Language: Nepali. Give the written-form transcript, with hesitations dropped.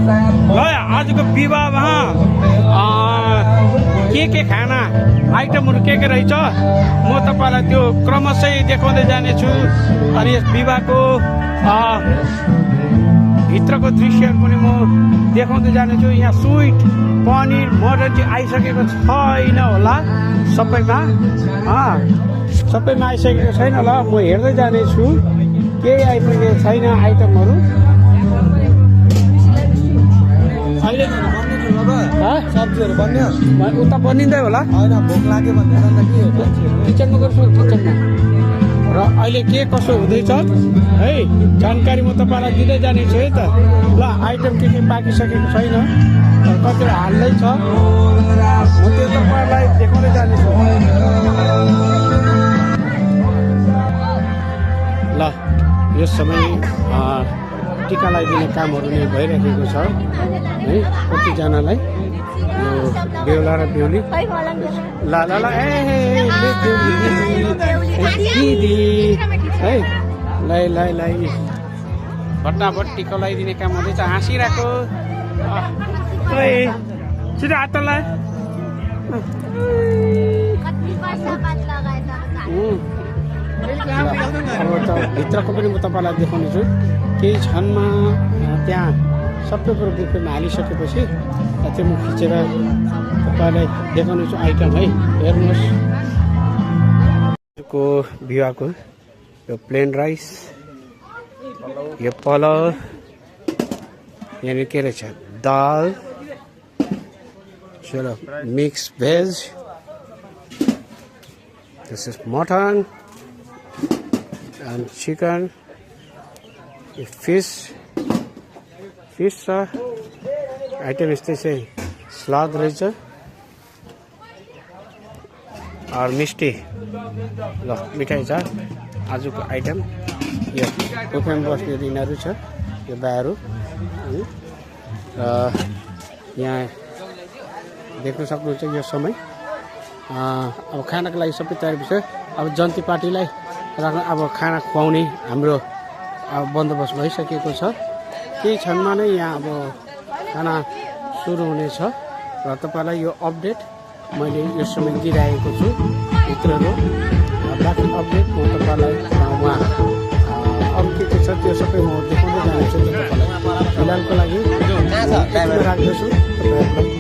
ल आजको विवाहमा के खाना आइटमहरू के रहेछ म तपाईँलाई त्यो क्रमशः देखाउँदै जानेछु। अनि यस विवाहको भित्रको दृश्यहरू पनि म देखाउँदै जानेछु। यहाँ स्विट पनिर मटर चाहिँ आइसकेको छैन होला, सबैमा आइसकेको छैन होला। म हेर्दै जानेछु केही आइपुगेको छैन आइटमहरू। अहिले सब्जीहरू बन्यो उता बनिँदै होला, होइन भोक लाग्यो भन्ने किचनमा गर्छु किचनमा। र अहिले के कसो हुँदैछ है जानकारी म तपाईँलाई दिँदै जानेछु है त। ल आइटम के पाकिसकेको छैन, कतिवटा हाल्दै छ, म त्यो तपाईँलाई देखाउँदै जानेछु। ल यस समय टिका लगाइदिने कामहरू नै भइरहेको छ है। कतिजनालाई यो बेहुला र बेहुली ल ल ल दिदी है लाई भट्टाभट टिका लगाइदिने काम हुँदैछ। हाँसिरहेको छिटो हात लगाए। अब त भित्रको पनि म तपाईँलाई देखाउने छु। केही क्षणमा त्यहाँ सबै कुरो बुफेमा हालिसकेपछि त्यो म खिचेर तपाईँलाई देखाउने छु आइटम है। हेर्नुहोस् को विवाहको यो प्लेन राइस, यो पलाउ, यहाँनिर के रहेछ दाल, चलो mix veg, this is mutton and chicken, fish छ आइटम यस्तै छ। सलाद रहेछ और मिस्टी ल मिठाई छ। आजको आइटम यो बुफेमा बस्ने यिनीहरू छ, यो बाहरू। र यहाँ देख्न सक्नुहुन्छ यो समय अब खानाको लागि सबै तयारी छ। अब जन्ती पार्टीलाई अब खाना खुवाउने हाम्रो अब बन्दोबस्त भइसकेको छ। केही क्षणमा नै यहाँ अब खाना सुरु हुनेछ र तपाईँलाई यो अपडेट मैले यो समय दिइरहेको छु भित्रको। बाँकी अपडेट म तपाईँलाई उहाँ अरू के छ त्यो सबै म देखाउँदै जानेछु तपाईँलाई। फिलहालको लागि राख्दछु।